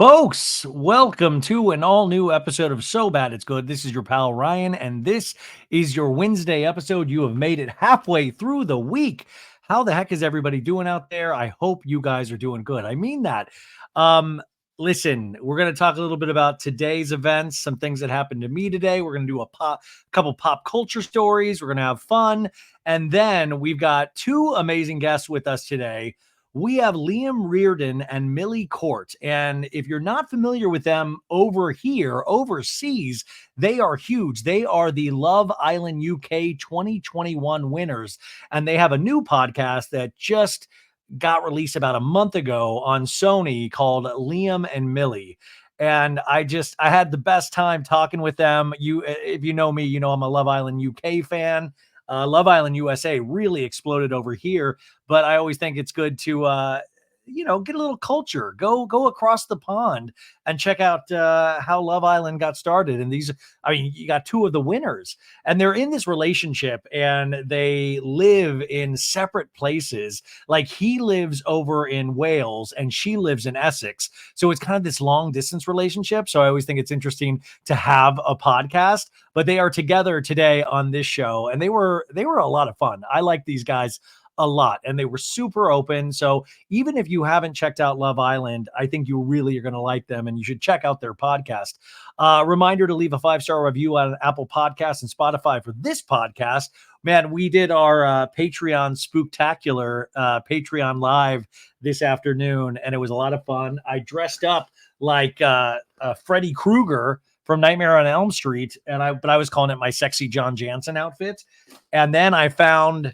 Folks, welcome to an all-new episode of So Bad It's Good. This is your pal Ryan, and this is your Wednesday episode. You have made it halfway through the week. How the heck is everybody doing out there? I hope you guys are doing good. I mean that. Um, Listen, we're going to talk a little bit about today's events, some things that happened to me today. We're going to do a couple pop culture stories. We're going to have fun. And then we've got two amazing guests with us today. We have Liam Reardon and Millie Court. And if you're not familiar with them over here, overseas, they are huge. They are the Love Island UK 2021 winners. And they have a new podcast that just got released about a month ago on Sony called Liam and Millie. And I had the best time talking with them. If you know me, you know I'm a Love Island UK fan. Love Island USA really exploded over here, but I always think it's good to, get a little culture, go across the pond and check out how Love Island got started. And you got two of the winners, and they're in this relationship and they live in separate places. Like he lives over in Wales and she lives in Essex. So it's kind of this long distance relationship. So I always think it's interesting to have a podcast, but they are together today on this show, and they were a lot of fun. I like these guys a lot, and they were super open. So even if you haven't checked out Love Island, I think you really are going to like them, and you should check out their podcast. Reminder to leave a 5-star review on Apple Podcasts and Spotify for this podcast. Man, we did our Patreon spooktacular Patreon live this afternoon, and it was a lot of fun. I dressed up like Freddy Krueger from Nightmare on Elm Street, but I was calling it my sexy John Jansen outfit. And then I found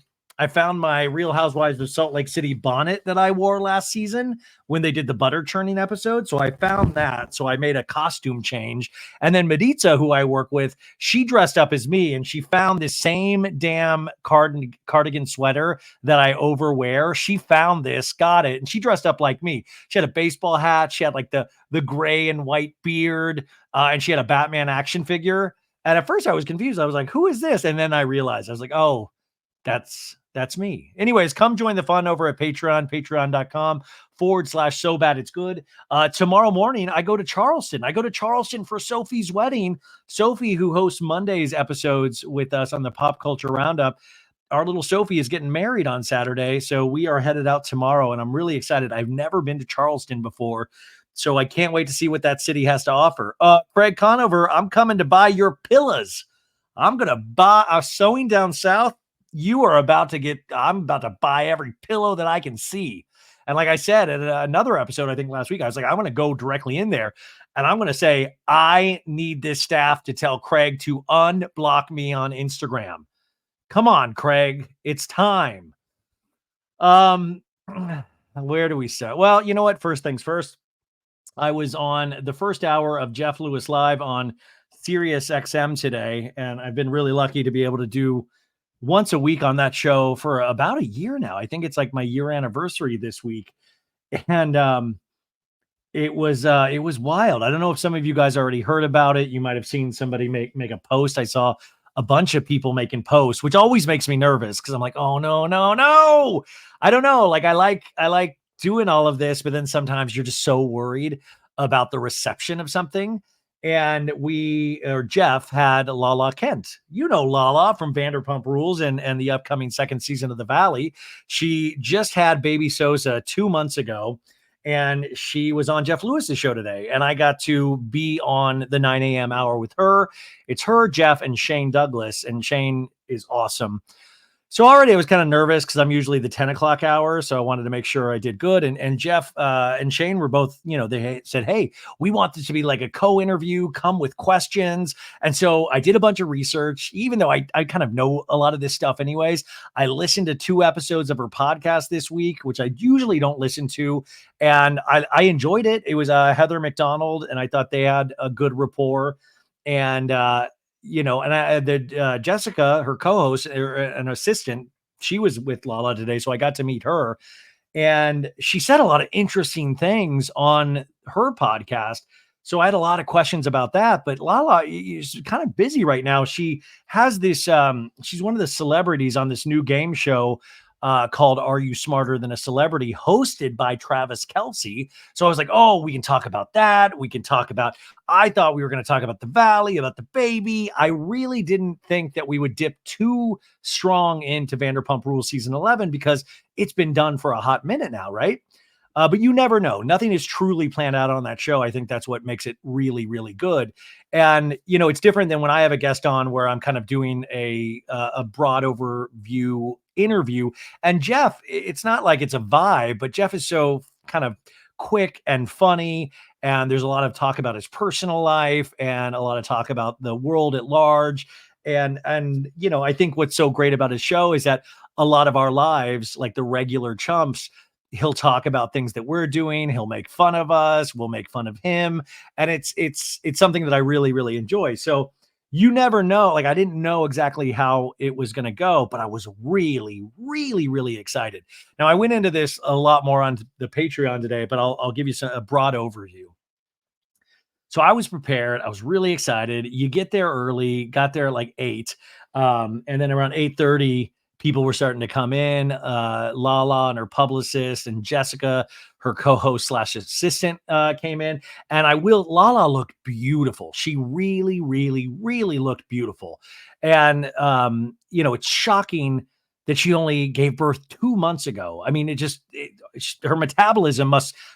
my Real Housewives of Salt Lake City bonnet that I wore last season when they did the butter churning episode. So I found that. So I made a costume change. And then Maritza, who I work with, she dressed up as me, and she found this same damn cardigan sweater that I overwear. She found this, got it, and she dressed up like me. She had a baseball hat. She had like the gray and white beard, and she had a Batman action figure. And at first I was confused. I was like, who is this? And then I realized, I was like, oh, that's me. Anyways, come join the fun over at Patreon, patreon.com/so bad it's good. Tomorrow morning, I go to Charleston. For Sophie's wedding. Sophie, who hosts Monday's episodes with us on the Pop Culture Roundup, our little Sophie is getting married on Saturday. So we are headed out tomorrow, and I'm really excited. I've never been to Charleston before, so I can't wait to see what that city has to offer. Craig Conover, I'm coming to buy your pillows. I'm going to buy a sewing down south. I'm about to buy every pillow that I can see. And like I said in another episode, I think last week, I was like, I'm going to go directly in there and I'm going to say, I need this staff to tell Craig to unblock me on Instagram. Come on, Craig, it's time. Where do we start? Well, you know what? First things first, I was on the first hour of Jeff Lewis Live on Sirius XM today, and I've been really lucky to be able to do once a week on that show for about a year now. I think it's like my year anniversary this week. And it was wild. I don't know if some of you guys already heard about it. You might have seen somebody make a post. I saw a bunch of people making posts, which always makes me nervous because I'm like, oh no. I don't know. Like I like doing all of this, but then sometimes you're just so worried about the reception of something. And Jeff had Lala Kent. You know Lala from Vanderpump Rules and the upcoming second season of The Valley. She just had baby Sosa 2 months ago, and she was on Jeff Lewis's show today. And I got to be on the 9 a.m. hour with her. It's her, Jeff, and Shane Douglas. And Shane is awesome. So already I was kind of nervous because I'm usually the 10 o'clock hour. So I wanted to make sure I did good. And Jeff and Shane were both, they said, hey, we want this to be like a co-interview, come with questions. And so I did a bunch of research, even though I kind of know a lot of this stuff anyways. I listened to 2 episodes of her podcast this week, which I usually don't listen to. And I enjoyed it. It was Heather McDonald, and I thought they had a good rapport. And, Jessica, her co-host, an assistant, she was with Lala today. So I got to meet her, and she said a lot of interesting things on her podcast. So I had a lot of questions about that, but Lala is kind of busy right now. She has this, she's one of the celebrities on this new game show called Are You Smarter Than a Celebrity, hosted by Travis Kelsey. So I was like, oh, we can talk about that. We can talk about, I thought we were going to talk about the Valley, about the baby. I really didn't think that we would dip too strong into Vanderpump Rules season 11 because it's been done for a hot minute now, right? But you never know. Nothing is truly planned out on that show. I think that's what makes it really, really good. And it's different than when I have a guest on where I'm kind of doing a broad overview interview. And Jeff, it's not like it's a vibe, but Jeff is so kind of quick and funny. And there's a lot of talk about his personal life and a lot of talk about the world at large. And I think what's so great about his show is that a lot of our lives, like the regular chumps, he'll talk about things that we're doing. He'll make fun of us. We'll make fun of him. And it's something that I really, really enjoy. So you never know. Like I didn't know exactly how it was going to go, but I was really, really, really excited. Now I went into this a lot more on the Patreon today, but I'll give you a broad overview. So I was prepared. I was really excited. You get there early, got there at like 8. And then around 8:30, people were starting to come in. Lala and her publicist and Jessica, her co-host slash assistant, came in. And Lala looked beautiful. She really, really, really looked beautiful. And, it's shocking that she only gave birth 2 months ago. I mean, her metabolism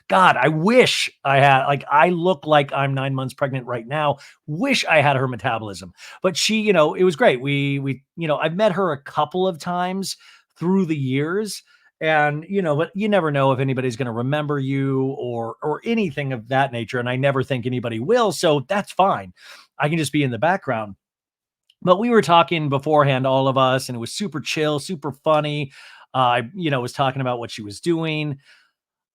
God, I wish I had, like, I look like I'm 9 months pregnant right now. Wish I had her metabolism, but she, it was great. I've met her a couple of times through the years and, but you never know if anybody's going to remember you or anything of that nature. And I never think anybody will. So that's fine. I can just be in the background. But we were talking beforehand, all of us, and it was super chill, super funny. I was talking about what she was doing.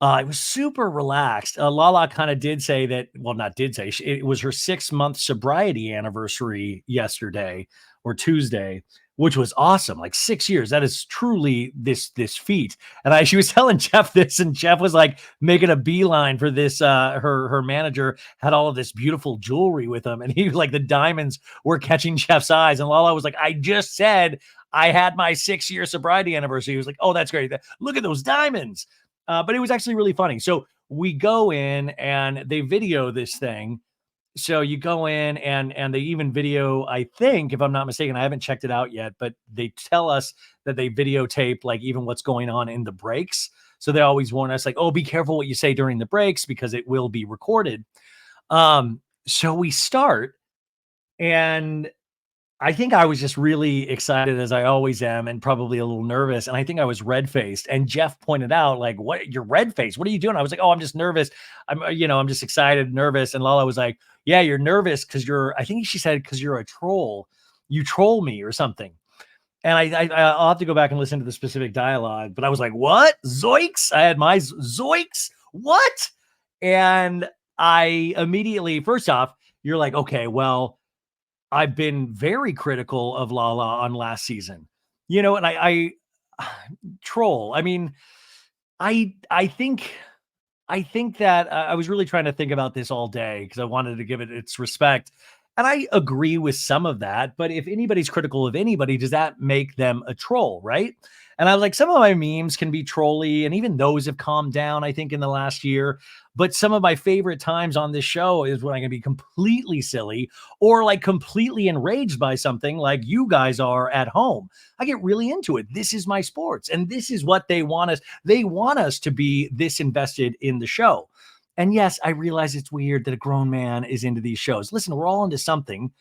It was super relaxed. Lala kind of did say that, well, not did say, it was her 6-month sobriety anniversary yesterday or Tuesday, which was awesome. Like 6 years. That is truly this feat. And she was telling Jeff this, and Jeff was like making a beeline for this. Her manager had all of this beautiful jewelry with him, and he was like, the diamonds were catching Jeff's eyes. And Lala was like, I just said I had my 6-year sobriety anniversary. He was like, oh, that's great. Look at those diamonds. But it was actually really funny. So we go in and they video this thing. So you go in and they even video, I think, if I'm not mistaken, I haven't checked it out yet, but they tell us that they videotape like even what's going on in the breaks. So they always warn us like, oh, be careful what you say during the breaks because it will be recorded. So we start, and I think I was just really excited, as I always am, and probably a little nervous. And I think I was red-faced. And Jeff pointed out, like, what, you're red-faced. What are you doing? I was like, oh, I'm just nervous. I'm just excited, nervous. And Lala was like, yeah, you're nervous because I think she said, because you're a troll. You troll me or something. And I'll have to go back and listen to the specific dialogue. But I was like, what? Zoinks? I had my zoinks? What? And I immediately, first off, you're like, okay, well, I've been very critical of Lala on last season, and I troll. I mean, I think that I was really trying to think about this all day because I wanted to give it its respect. And I agree with some of that. But if anybody's critical of anybody, does that make them a troll? Right. And I was like, some of my memes can be trolly, and even those have calmed down, I think, in the last year. But some of my favorite times on this show is when I can be completely silly or like completely enraged by something like you guys are at home. I get really into it. This is my sports, and this is what they want us. They want us to be this invested in the show. And yes, I realize it's weird that a grown man is into these shows. Listen, we're all into something.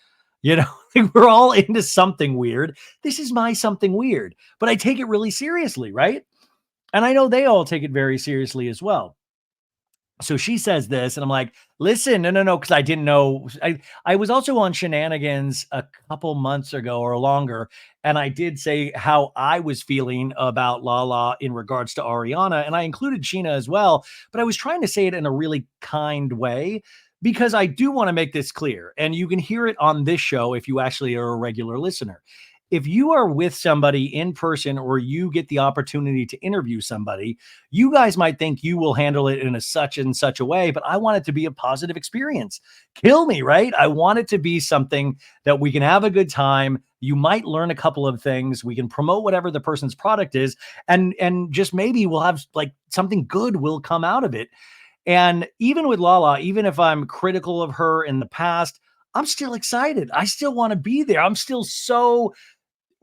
Like we're all into something weird. This is my something weird, but I take it really seriously, right? And I know they all take it very seriously as well. So she says this, and I'm like, listen, no, because I didn't know. I was also on Shenanigans a couple months ago or longer, and I did say how I was feeling about Lala in regards to Ariana, and I included Sheena as well, but I was trying to say it in a really kind way because I do want to make this clear, and you can hear it on this show if you actually are a regular listener. If you are with somebody in person or you get the opportunity to interview somebody, you guys might think you will handle it in a such and such a way, but I want it to be a positive experience. Kill me, right? I want it to be something that we can have a good time. You might learn a couple of things. We can promote whatever the person's product is, and just maybe we'll have like something good will come out of it. And even with Lala, even if I'm critical of her in the past, I'm still excited. I still want to be there. I'm still so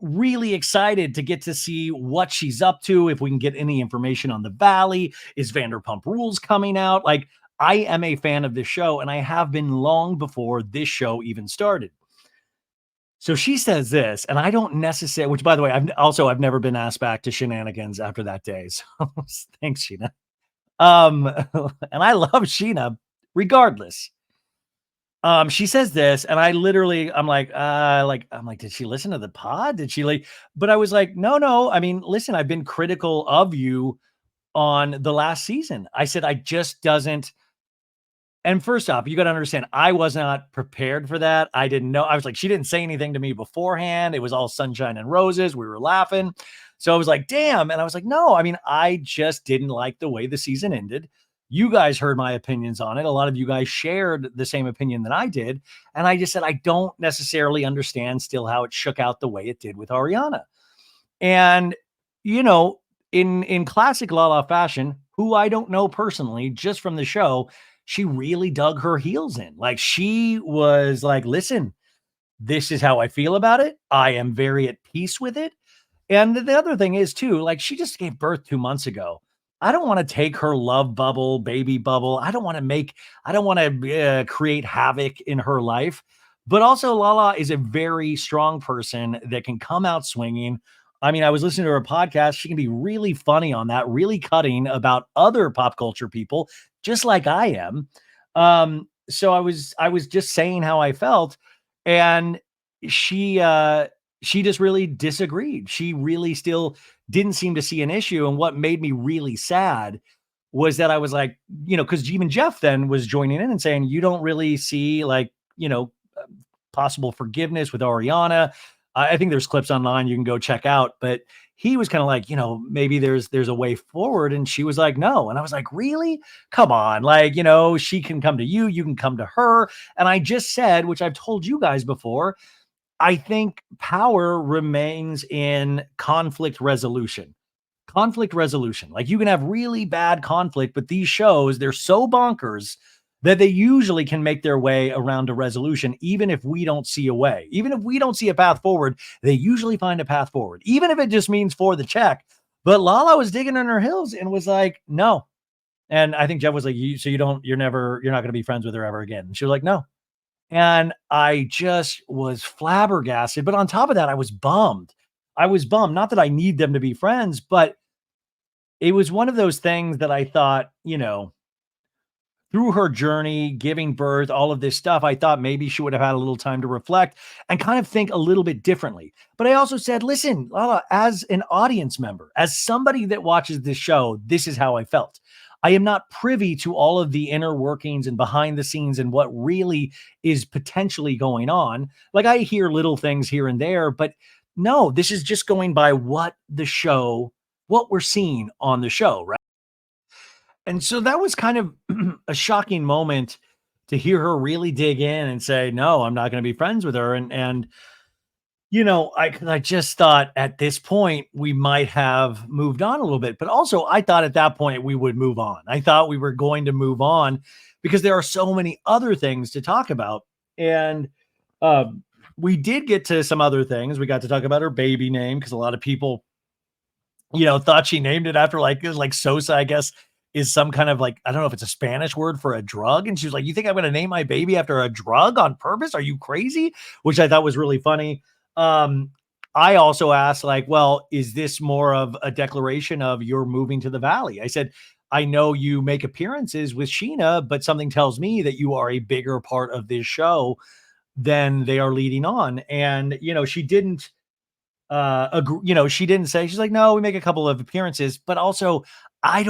really excited to get to see what she's up to. If we can get any information on the Valley, is Vanderpump Rules coming out? Like, I am a fan of this show, and I have been long before this show even started. So she says this, and I don't necessarily, which by the way, I've never been asked back to shenanigans after that day. So thanks, Sheena. Um, and I love Sheena regardless. She says this, and I literally, I'm like, did she listen to the pod? Did she like, but I was like, no, no. I mean, listen, I've been critical of you on the last season. I said, I just doesn't. And first off, you got to understand, I was not prepared for that. I didn't know. I was like, she didn't say anything to me beforehand. It was all sunshine and roses. We were laughing. So I was like, damn. And I was like, no, I mean, I just didn't like the way the season ended. You guys heard my opinions on it. A lot of you guys shared the same opinion that I did. And I just said, I don't necessarily understand still how it shook out the way it did with Ariana. And, you know, in classic Lala fashion, who I don't know personally, just from the show, she really dug her heels in. Like, she was like, listen, this is how I feel about it. I am very at peace with it. And the other thing is too, like, she just gave birth 2 months ago. I don't want to take her love bubble, baby bubble. I don't want to create havoc in her life. But also, Lala is a very strong person that can come out swinging. I mean, I was listening to her podcast. She can be really funny on that, really cutting about other pop culture people, just like I am. So I was just saying how I felt, and she she just really disagreed. She really still didn't seem to see an issue. And what made me really sad was that I was like, because even Jeff then was joining in and saying, you don't really see like, possible forgiveness with Ariana. I think there's clips online you can go check out, but he was kind of like, maybe there's a way forward. And she was like, no. And I was like, really? Come on. Like, she can come to you, you can come to her. And I just said, which I've told you guys before, I think power remains in conflict resolution. Conflict resolution. Like, you can have really bad conflict, but these shows, they're so bonkers that they usually can make their way around a resolution, even if we don't see a way. Even if we don't see a path forward, they usually find a path forward, even if it just means for the check. But Lala was digging in her heels and was like, no. And I think Jeff was like, you're not going to be friends with her ever again. And she was like, no. And I just was flabbergasted. But on top of that, I was bummed. I was bummed. Not that I need them to be friends, but it was one of those things that I thought, through her journey, giving birth, all of this stuff, I thought maybe she would have had a little time to reflect and kind of think a little bit differently. But I also said, listen, Lala, as an audience member, as somebody that watches this show, this is how I felt. I am not privy to all of the inner workings and behind the scenes and what really is potentially going on. Like, I hear little things here and there, but no, this is just going by what we're seeing on the show, right? And so that was kind of a shocking moment to hear her really dig in and say, no, I'm not going to be friends with her. And I just thought at this point we might have moved on a little bit, but also I thought at that point we would move on. I thought we were going to move on because there are so many other things to talk about. And we did get to some other things. We got to talk about her baby name because a lot of people, thought she named it after it was like Sosa, I guess, is some kind of like, I don't know if it's a Spanish word for a drug. And she was like, you think I'm going to name my baby after a drug on purpose? Are you crazy? Which I thought was really funny. I also asked like, well, is this more of a declaration of you're moving to the Valley? I said, I know you make appearances with Sheena, but something tells me that you are a bigger part of this show than they are leading on. And, she didn't, agree, she didn't say, she's like, no, we make a couple of appearances, but also I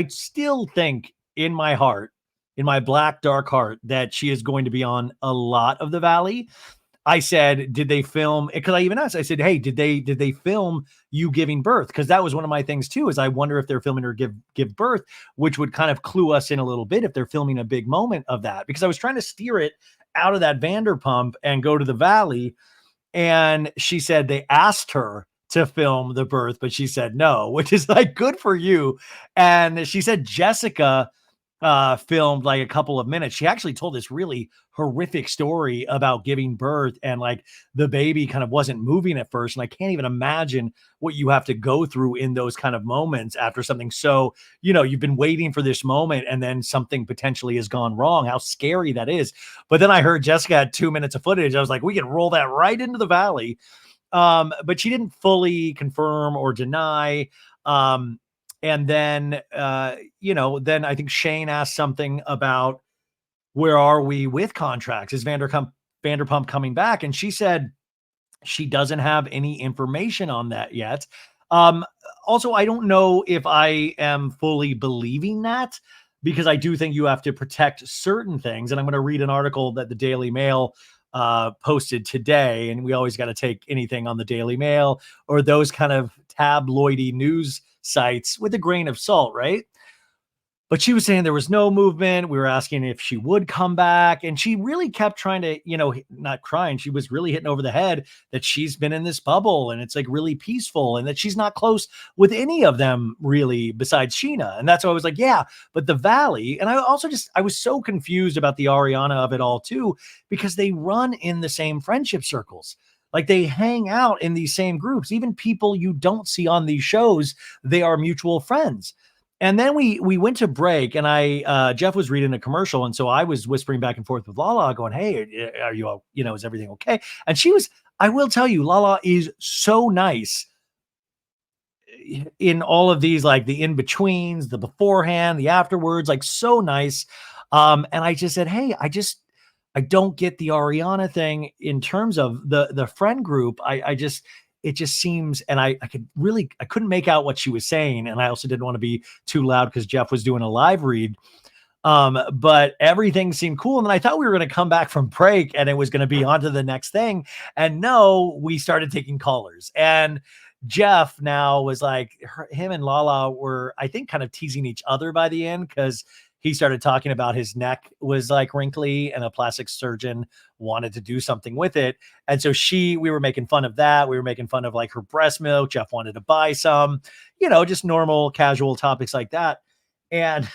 still think in my heart, in my black, dark heart, that she is going to be on a lot of the Valley. I said, did they film? Because I even asked, I said, hey, did they film you giving birth? Because that was one of my things too, is I wonder if they're filming her give birth, which would kind of clue us in a little bit if they're filming a big moment of that. Because I was trying to steer it out of that Vanderpump and go to the Valley. And she said they asked her to film the birth, but she said no, which is like good for you. And she said Jessica filmed like a couple of minutes. She actually told this really horrific story about giving birth and like the baby kind of wasn't moving at first. And I can't even imagine what you have to go through in those kind of moments after something. So, you've been waiting for this moment and then something potentially has gone wrong. How scary that is. But then I heard Jessica had 2 minutes of footage. I was like, we can roll that right into the valley. But she didn't fully confirm or deny. And then, then I think Shane asked something about where are we with contracts? Is Vanderpump coming back? And she said she doesn't have any information on that yet. Um, Also, I don't know if I am fully believing that because I do think you have to protect certain things. And I'm going to read an article that the Daily Mail posted today. And we always got to take anything on the Daily Mail or those kind of tabloidy news sites with a grain of salt, right? But she was saying there was no movement. We were asking if she would come back. And she really kept trying to, not crying. She was really hitting over the head that she's been in this bubble and it's like really peaceful and that she's not close with any of them really besides Sheena. And that's why I was like, yeah, but the Valley. And I was so confused about the Ariana of it all too, because they run in the same friendship circles. Like they hang out in these same groups, even people you don't see on these shows, they are mutual friends. And then we went to break, and Jeff was reading a commercial, and so I was whispering back and forth with Lala, going, "Hey, are you is everything okay?" And she was. I will tell you, Lala is so nice in all of these, like the in betweens, the beforehand, the afterwards, like so nice. And I just said, "Hey, I don't get the Ariana thing in terms of the friend group. I just it just seems, and I couldn't make out what she was saying, and I also didn't want to be too loud because Jeff was doing a live read. But everything seemed cool, and then I thought we were going to come back from break and it was going to be on to the next thing, and no, we started taking callers, and Jeff now was like, him and Lala were, I think, kind of teasing each other by the end because he started talking about his neck was like wrinkly and a plastic surgeon wanted to do something with it. And so we were making fun of that. We were making fun of like her breast milk. Jeff wanted to buy some, just normal casual topics like that. And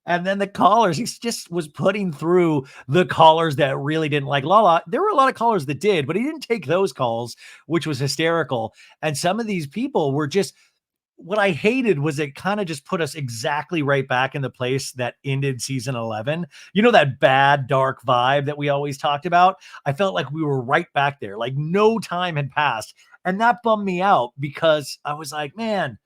and then the callers, he just was putting through the callers that really didn't like Lala. There were a lot of callers that did, but he didn't take those calls, which was hysterical. And some of these people were just, what I hated was it kind of just put us exactly right back in the place that ended season 11. That bad, dark vibe that we always talked about? I felt like we were right back there, like no time had passed. And that bummed me out because I was like, man.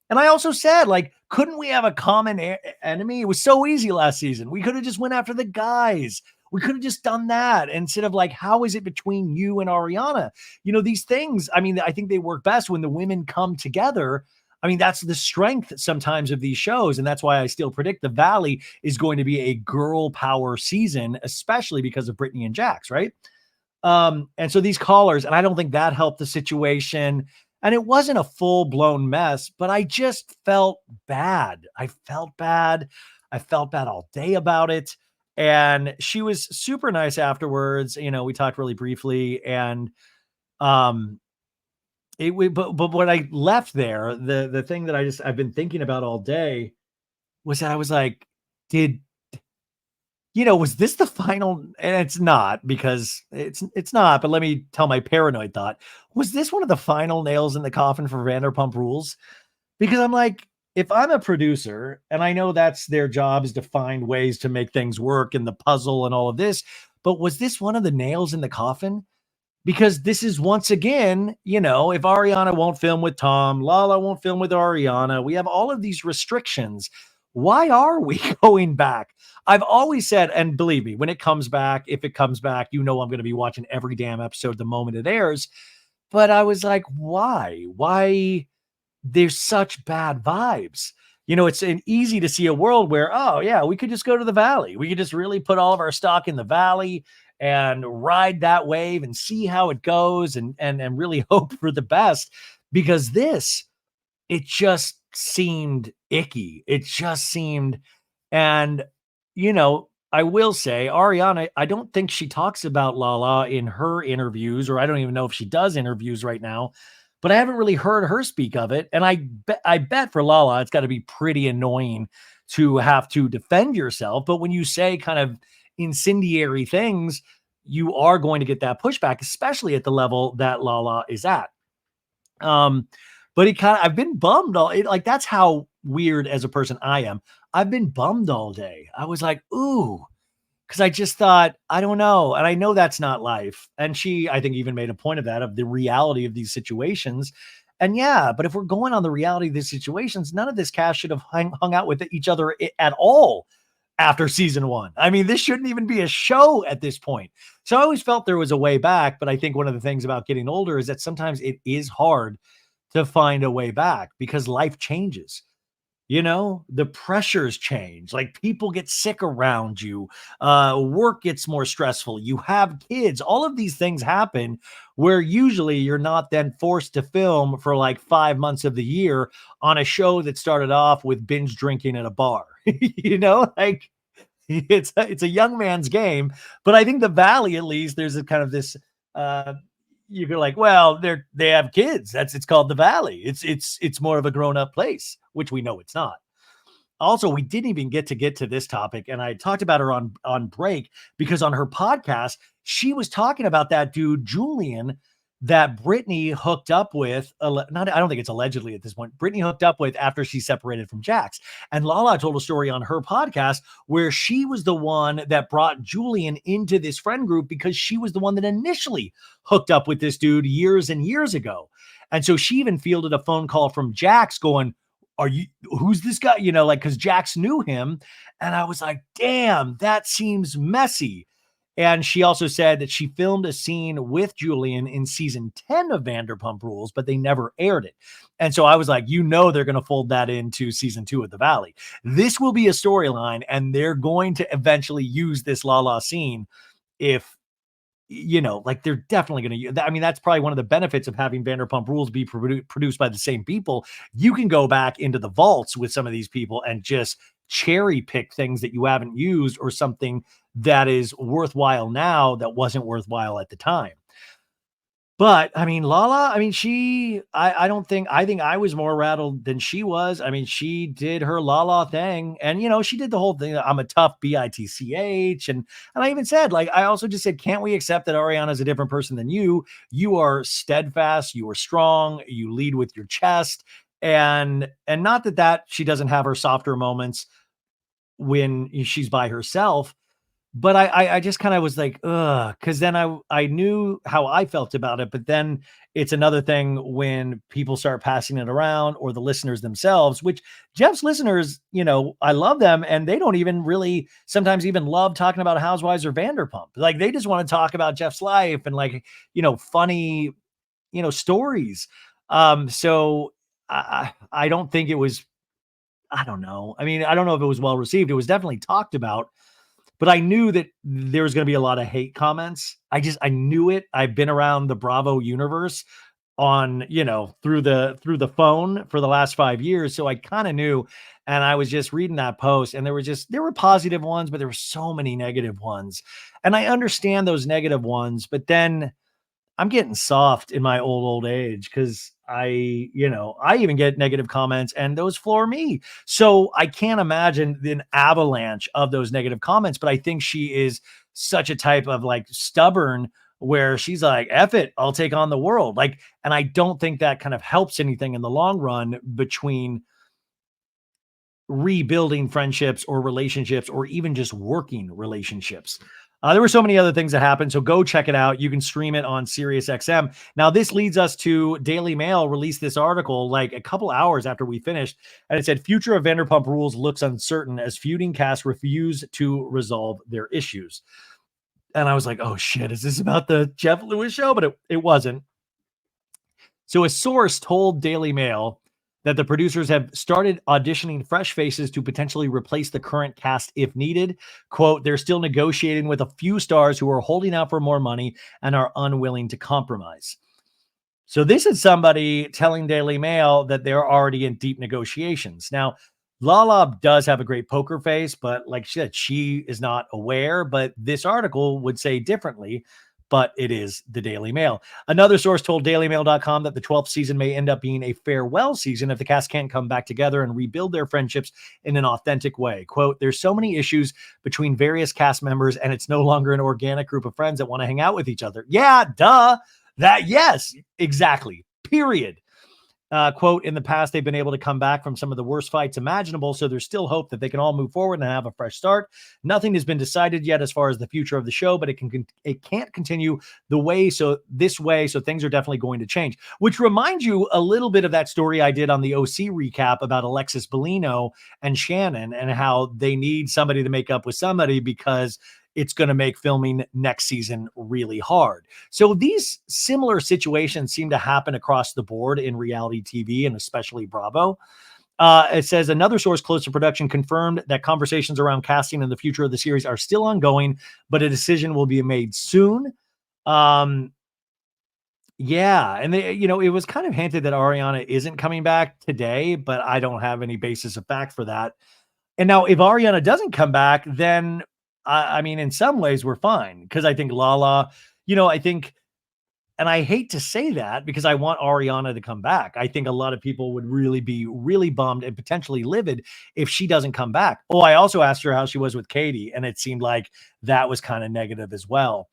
And I also said, like, couldn't we have a common enemy? It was so easy last season. We could have just went after the guys. We could have just done that instead of like, how is it between you and Ariana? These things, I mean, I think they work best when the women come together. I mean, that's the strength sometimes of these shows. And that's why I still predict the Valley is going to be a girl power season, especially because of Brittany and Jax, right? And so these callers, and I don't think that helped the situation. And it wasn't a full blown mess, but I just felt bad. I felt bad. I felt bad all day about it. And she was super nice afterwards. We talked really briefly, and um but when I left there, the thing that I've been thinking about all day was that I was like, did was this the final? And it's not, because it's not, but let me tell my paranoid thought. Was this one of the final nails in the coffin for Vanderpump Rules? Because I'm like, if I'm a producer and I know that's their job is to find ways to make things work and the puzzle and all of this, but was this one of the nails in the coffin? Because this is once again, if Ariana won't film with Tom, Lala won't film with Ariana, we have all of these restrictions. Why are we going back? I've always said, and believe me, when it comes back, if it comes back, I'm going to be watching every damn episode the moment it airs. But I was like, why? Why? There's such bad vibes. It's easy to see a world where, oh yeah, we could just go to the Valley. We could just really put all of our stock in the Valley and ride that wave and see how it goes and really hope for the best, because it just seemed icky. It just seemed, and I will say Ariana, I don't think she talks about Lala in her interviews, or I don't even know if she does interviews right now, but I haven't really heard her speak of it. And I bet for Lala, it's got to be pretty annoying to have to defend yourself. But when you say kind of incendiary things, you are going to get that pushback, especially at the level that Lala is at. Um, but I've been bummed like that's how weird as a person I am. I've been bummed all day. I was like, ooh, because I just thought, I don't know. And I know that's not life. And she, I think, even made a point of that, of the reality of these situations. And yeah, but if we're going on the reality of these situations, none of this cast should have hung out with each other at all after season one. I mean, this shouldn't even be a show at this point. So I always felt there was a way back. But I think one of the things about getting older is that sometimes it is hard to find a way back because life changes. The pressures change. Like people get sick around you. Work gets more stressful. You have kids. All of these things happen where usually you're not then forced to film for like 5 months of the year on a show that started off with binge drinking at a bar. Like it's a young man's game. But I think the Valley, at least, there's a kind of this. Uh, you are like, well, they have kids. It's called the Valley. It's more of a grown up place, which we know it's not. Also, we didn't even get to this topic, and I talked about her on break because on her podcast, she was talking about that dude Julian that Brittany hooked up with. Not, I don't think it's allegedly at this point. Brittany hooked up with after she separated from Jax, and Lala told a story on her podcast where she was the one that brought Julian into this friend group because she was the one that initially hooked up with this dude years and years ago, and so she even fielded a phone call from Jax going, who's this guy? Like, because Jax knew him. And I was like, damn, that seems messy. And she also said that she filmed a scene with Julian in season 10 of Vanderpump Rules, but they never aired it. And so I was like, they're going to fold that into season 2 of The Valley. This will be a storyline, and they're going to eventually use this Lala scene if like they're definitely going to, I mean, that's probably one of the benefits of having Vanderpump Rules be produced by the same people. You can go back into the vaults with some of these people and just cherry pick things that you haven't used or something that is worthwhile now that wasn't worthwhile at the time. But I mean, Lala, I mean, I don't think, I think I was more rattled than she was. I mean, she did her Lala thing, and she did the whole thing. I'm a tough bitch. And I even said, like, I also just said, can't we accept that Ariana is a different person than you? You are steadfast, you are strong, you lead with your chest. And not that she doesn't have her softer moments when she's by herself. But I just kind of was like, ugh, because then I knew how I felt about it. But then it's another thing when people start passing it around, or the listeners themselves, which Jeff's listeners, I love them. And they don't even really sometimes even love talking about Housewives or Vanderpump. Like they just want to talk about Jeff's life and like, funny, stories. So I don't think it was, I don't know. I mean, I don't know if it was well received. It was definitely talked about, but I knew that there was going to be a lot of hate comments. I knew it. I've been around the Bravo universe on, through the phone for the last 5 years. So I kind of knew, and I was just reading that post, and there were positive ones, but there were so many negative ones. And I understand those negative ones, but then I'm getting soft in my old age because I even get negative comments and those floor me. So I can't imagine an avalanche of those negative comments, but I think she is such a type of like stubborn where she's like, F it, I'll take on the world. Like, and I don't think that kind of helps anything in the long run between rebuilding friendships or relationships or even just working relationships. There were so many other things that happened, so go check it out. You can stream it on SiriusXM. Now, this leads us to Daily Mail released this article like a couple hours after we finished, and it said, future of Vanderpump Rules looks uncertain as feuding cast refuse to resolve their issues. And I was like, oh shit, is this about the Jeff Lewis show? But it wasn't. So a source told Daily Mail that the producers have started auditioning fresh faces to potentially replace the current cast if needed. Quote, they're still negotiating with a few stars who are holding out for more money and are unwilling to compromise. So this is somebody telling Daily Mail that they're already in deep negotiations. Now, Lala does have a great poker face, but like she said, she is not aware. But this article would say differently, but it is the Daily Mail. Another source told dailymail.com that the 12th season may end up being a farewell season if the cast can't come back together and rebuild their friendships in an authentic way. Quote, there's so many issues between various cast members, and it's no longer an organic group of friends that want to hang out with each other. Yeah, duh. That, yes, exactly. Period. Quote, in the past, they've been able to come back from some of the worst fights imaginable, so there's still hope that they can all move forward and have a fresh start. Nothing has been decided yet as far as the future of the show, but it can't continue this way, so things are definitely going to change. Which reminds you a little bit of that story I did on the OC recap about Alexis Bellino and Shannon and how they need somebody to make up with somebody because it's going to make filming next season really hard. So these similar situations seem to happen across the board in reality TV and especially Bravo. It says another source close to production confirmed that conversations around casting and the future of the series are still ongoing, but a decision will be made soon. Yeah, and it was kind of hinted that Ariana isn't coming back today, but I don't have any basis of fact for that. And now if Ariana doesn't come back, then I mean, in some ways we're fine because I think Lala, I think, and I hate to say that because I want Ariana to come back. I think a lot of people would really be really bummed and potentially livid if she doesn't come back. Oh, I also asked her how she was with Katie, and it seemed like that was kind of negative as well,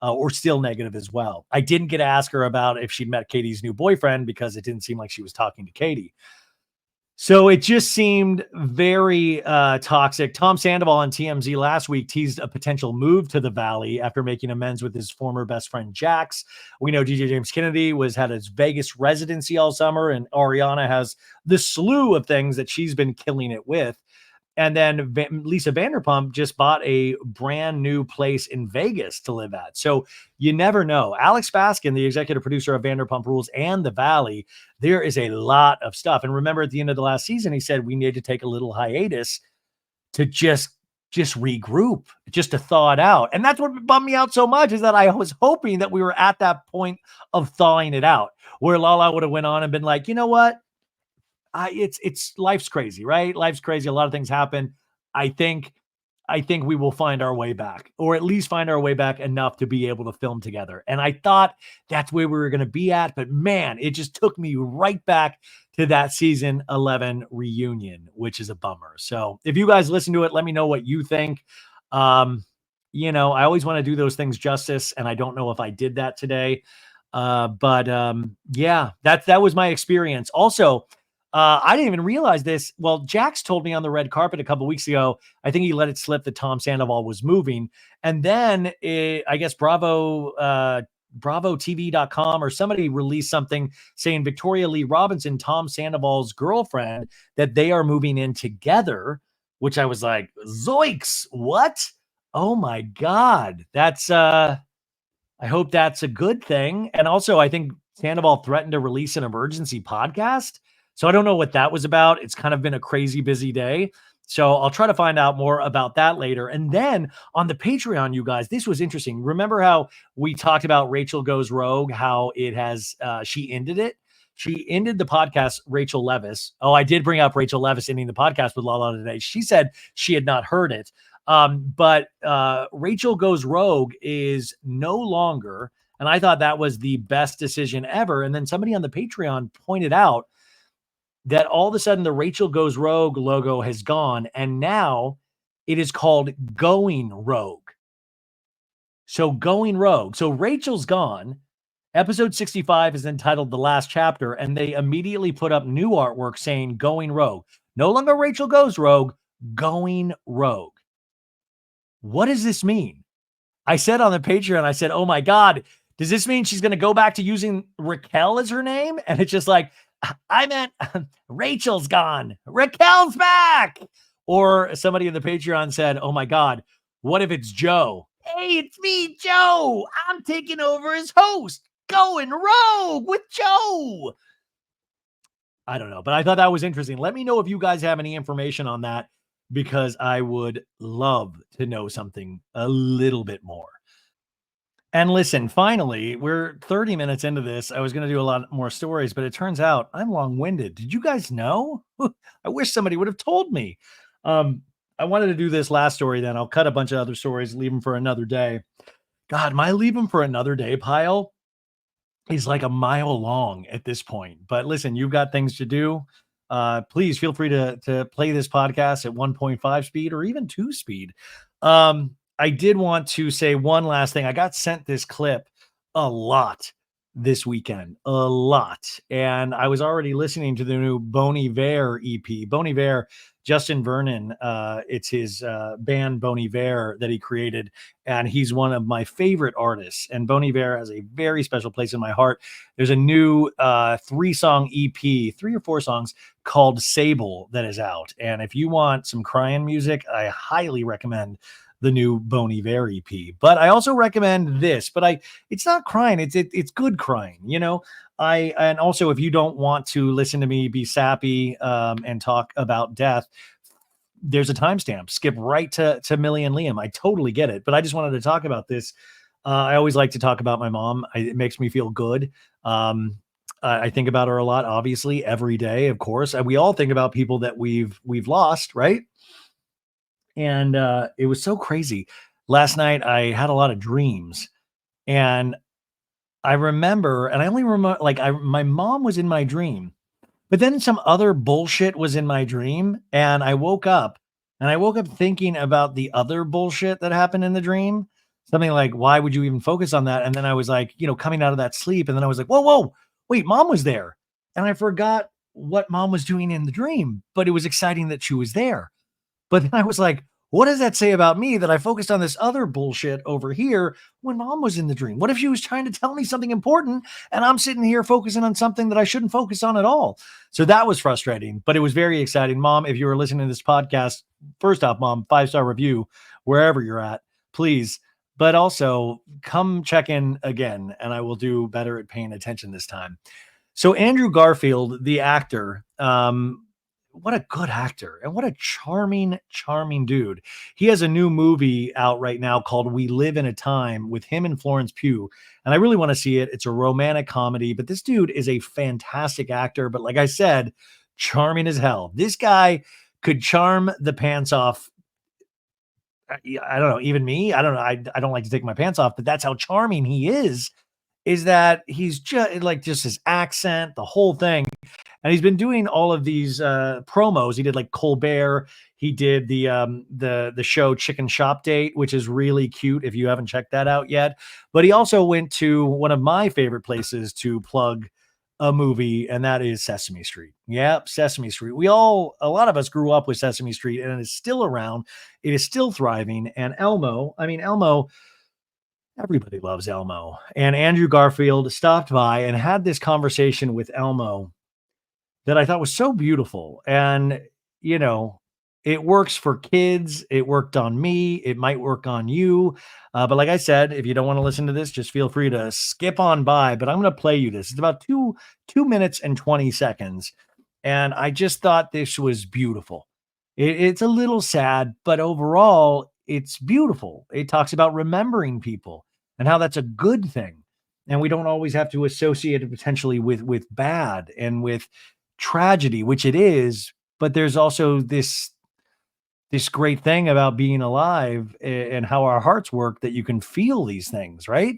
or still negative as well. I didn't get to ask her about if she'd met Katie's new boyfriend because it didn't seem like she was talking to Katie. So it just seemed very toxic. Tom Sandoval on TMZ last week teased a potential move to the Valley after making amends with his former best friend Jax. We know DJ James Kennedy had his Vegas residency all summer, and Ariana has the slew of things that she's been killing it with. And then Lisa Vanderpump just bought a brand new place in Vegas to live at. So you never know. Alex Baskin, the executive producer of Vanderpump Rules and The Valley, there is a lot of stuff. And remember at the end of the last season, he said we need to take a little hiatus to just regroup, just to thaw it out. And that's what bummed me out so much is that I was hoping that we were at that point of thawing it out where Lala would have went on and been like, you know what? It's life's crazy, right? Life's crazy. A lot of things happen. I think we will find our way back, or at least find our way back enough to be able to film together. And I thought that's where we were going to be at, but man, it just took me right back to that season 11 reunion, which is a bummer. So if you guys listen to it, let me know what you think. I always want to do those things justice, and I don't know if I did that today. Yeah, that was my experience. Also, I didn't even realize this. Well, Jax told me on the red carpet a couple weeks ago, I think he let it slip that Tom Sandoval was moving. And then I guess BravoTV.com or somebody released something saying Victoria Lee Robinson, Tom Sandoval's girlfriend, that they are moving in together, which I was like, zoinks, what? Oh my God. That's, I hope that's a good thing. And also I think Sandoval threatened to release an emergency podcast. So I don't know what that was about. It's kind of been a crazy busy day. So I'll try to find out more about that later. And then on the Patreon, you guys, this was interesting. Remember how we talked about Rachel Goes Rogue, how it has, she ended it. She ended the podcast, Rachel Leviss. Oh, I did bring up Rachel Leviss ending the podcast with Lala today. She said she had not heard it. But Rachel Goes Rogue is no longer, and I thought that was the best decision ever. And then somebody on the Patreon pointed out that all of a sudden the Rachel Goes Rogue logo has gone, and now it is called Going Rogue. So Going Rogue. So Rachel's gone. Episode 65 is entitled The Last Chapter, and they immediately put up new artwork saying Going Rogue. No longer Rachel Goes Rogue, Going Rogue. What does this mean? I said on the Patreon, I said, oh my God, does this mean she's going to go back to using Raquel as her name? And it's just like, I meant Rachel's gone. Raquel's back. Or somebody in the Patreon said, oh my God, what if it's Joe? Hey, it's me, Joe. I'm taking over as host. Going Rogue with Joe. I don't know, but I thought that was interesting. Let me know if you guys have any information on that, because I would love to know something a little bit more. And listen, finally, we're 30 minutes into this. I was going to do a lot more stories, but it turns out I'm long winded. Did you guys know? I wish somebody would have told me. Um, I wanted to do this last story, then I'll cut a bunch of other stories, leave them for another day. God, my leave them for another day pile is like a mile long at this point. But listen, you've got things to do. Please feel free to play this podcast at 1.5 speed or even 2 speed. I did want to say one last thing. I got sent this clip a lot this weekend, a lot. And I was already listening to the new Bon Iver EP. Bon Iver, Justin Vernon, it's his band Bon Iver that he created, and he's one of my favorite artists. And Bon Iver has a very special place in my heart. There's a new 3-song EP, 3 or 4 songs called Sable that is out. And if you want some crying music, I highly recommend the new Bon Iver EP. But I also recommend this, but it's not crying, it's good crying, you know. And also, if you don't want to listen to me be sappy and talk about death, there's a timestamp. Skip right to Millie and Liam. I totally get it, but I just wanted to talk about this. I always like to talk about my mom. It makes me feel good. I think about her a lot, obviously, every day, of course. And we all think about people that we've lost, right? And it was so crazy. Last night, I had a lot of dreams, and I remember, and I only remember, like, my mom was in my dream, but then some other bullshit was in my dream, and I woke up thinking about the other bullshit that happened in the dream. Something like, why would you even focus on that? And then I was like, coming out of that sleep, and then I was like, whoa, whoa, wait, mom was there. And I forgot what mom was doing in the dream, but it was exciting that she was there. But then I was like, what does that say about me that I focused on this other bullshit over here when mom was in the dream? What if she was trying to tell me something important and I'm sitting here focusing on something that I shouldn't focus on at all? So that was frustrating, but it was very exciting. Mom, if you were listening to this podcast, first off, mom, 5-star review wherever you're at, please. But also come check in again, and I will do better at paying attention this time. So Andrew Garfield, the actor, what a good actor and what a charming, charming dude. He has a new movie out right now called We Live in a Time with him and Florence Pugh. And I really want to see it. It's a romantic comedy, but this dude is a fantastic actor. But like I said, charming as hell. This guy could charm the pants off. I don't know, even me. I don't know. I don't like to take my pants off, but that's how charming he is that he's just like just his accent, the whole thing. And he's been doing all of these promos. He did like Colbert. He did the show Chicken Shop Date, which is really cute if you haven't checked that out yet. But he also went to one of my favorite places to plug a movie, and that is Sesame Street. Yep, Sesame Street. A lot of us grew up with Sesame Street, and it is still around. It is still thriving. And Elmo, everybody loves Elmo. And Andrew Garfield stopped by and had this conversation with Elmo that I thought was so beautiful. And, you know, it works for kids. It worked on me. It might work on you. But like I said, if you don't want to listen to this, just feel free to skip on by. But I'm going to play you this. It's about two minutes and 20 seconds. And I just thought this was beautiful. It's a little sad, but overall, it's beautiful. It talks about remembering people and how that's a good thing. And we don't always have to associate it potentially with bad and with tragedy, which it is, but there's also this great thing about being alive and how our hearts work, that you can feel these things, right?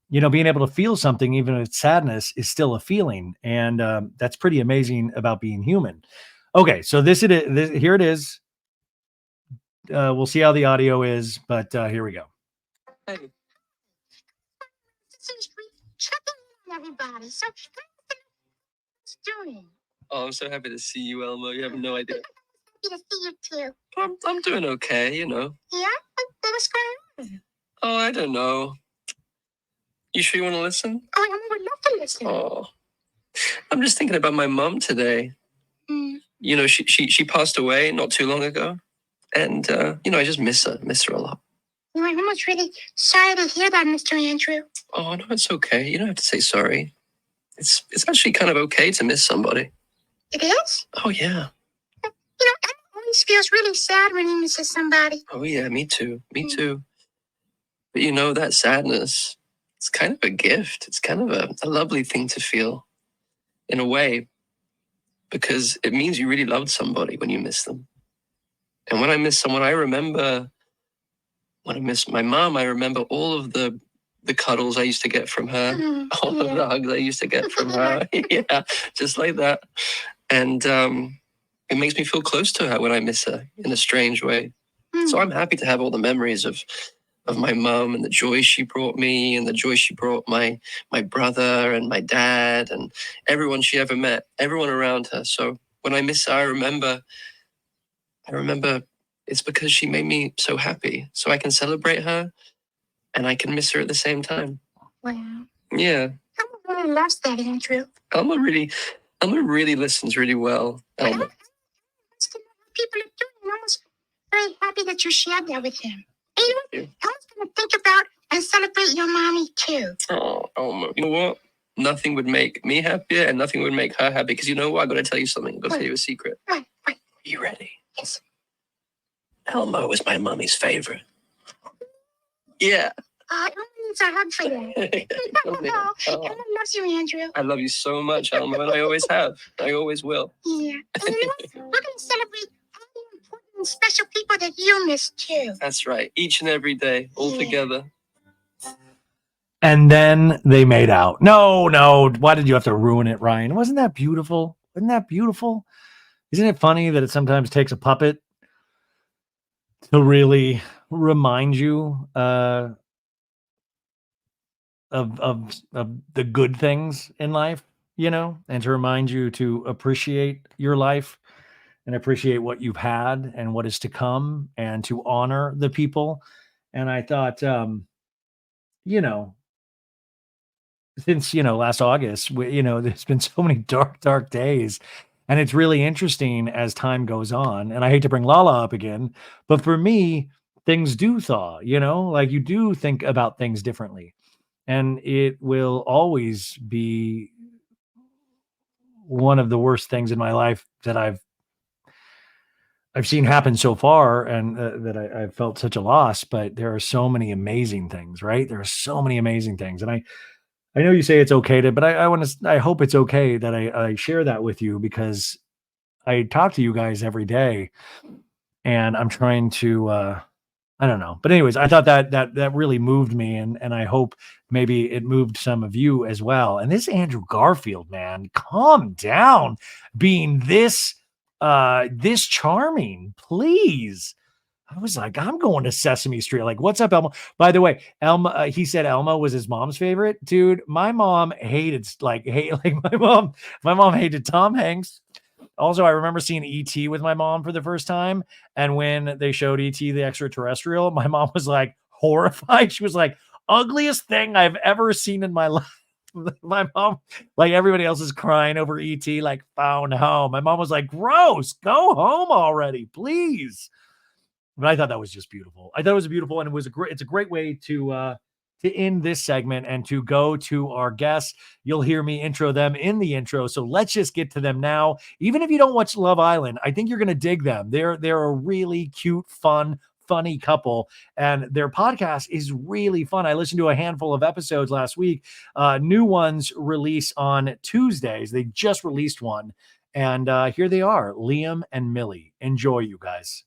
Being able to feel something, even if it's sadness, is still a feeling. And that's pretty amazing about being human. Okay, so here it is. We'll see how the audio is, but here we go. Hey. Everybody. So what's doing? Oh, I'm so happy to see you, Elmo. You have no idea. Happy to see you too. I'm doing okay, you know. Yeah? What's going on? Oh, I don't know. You sure you want to listen? Oh, I would love to listen. Oh, I'm just thinking about my mom today. You know, she passed away not too long ago, and I just miss her a lot. Well, I'm almost really sorry to hear that, Mr. Andrew. Oh no, it's okay. You don't have to say sorry. It's actually kind of okay to miss somebody. It is? Oh yeah. It always feels really sad when he misses somebody. Oh yeah, me too. Me too. But that sadness, it's kind of a gift. It's kind of a lovely thing to feel in a way, because it means you really loved somebody when you miss them. And when I miss someone, I remember when I miss my mom, I remember all of the cuddles I used to get from her, all of the hugs I used to get from her. Yeah, just like that. And it makes me feel close to her when I miss her in a strange way. So I'm happy to have all the memories of my mom and the joy she brought me and the joy she brought my brother and my dad and everyone she ever met, everyone around her. So when I miss her, I remember it's because she made me so happy. So I can celebrate her and I can miss her at the same time. Wow. Yeah. Elma really loves that, Andrew. Elma really listens really well. Elma. People are doing. I'm almost very happy that you shared that with him. And Elma's going to think about and celebrate your mommy too. Oh, Elma. You know what? Nothing would make me happier and nothing would make her happy. Because you know what? I'm going to tell you something. I'm going to tell you a secret. Right. Are you ready? Yes. Elmo was my mommy's favorite. Yeah. Elmo needs a hug for that. Elmo loves you, Andrew. I love you so much, Elmo, and I always have. I always will. Yeah. And we're going to celebrate all the important and special people that you miss too. That's right. Each and every day, all together. And then they made out. No. Why did you have to ruin it, Ryan? Wasn't that beautiful? Isn't that beautiful? Isn't it funny that it sometimes takes a puppet to really remind you of the good things in life, and to remind you to appreciate your life and appreciate what you've had and what is to come and to honor the people. And I thought, since last August, there's been so many dark days, and it's really interesting as time goes on. And I hate to bring Lala up again, but for me, things do thaw. Like you do think about things differently, and it will always be one of the worst things in my life that I've seen happen so far, and that I've felt such a loss. But there are so many amazing things, right? There are so many amazing things, and I know you say it's okay to, but I hope it's okay that I share that with you, because I talk to you guys every day, and I'm trying to, I don't know. But anyways, I thought that really moved me, and I hope maybe it moved some of you as well. And this Andrew Garfield, man, calm down being this charming, please. I was like, I'm going to Sesame Street. Like, what's up, Elmo? By the way, Elmo, he said Elmo was his mom's favorite. Dude, my mom hated like my mom hated Tom Hanks. Also, I remember seeing E.T. with my mom for the first time. And when they showed E.T. the extraterrestrial, my mom was like horrified. She was like, ugliest thing I've ever seen in my life. My mom, like everybody else, is crying over E.T. like found home. My mom was like, gross, go home already, please. But I thought that was just beautiful. I thought it was beautiful, and it's a great way to end this segment and to go to our guests. You'll hear me intro them in the intro, so let's just get to them now. Even if you don't watch Love Island, I think you're going to dig them. They're a really cute, funny couple, and their podcast is really fun. I listened to a handful of episodes last week. New ones release on Tuesdays. They just released one, and here they are, Liam and Millie. Enjoy, you guys.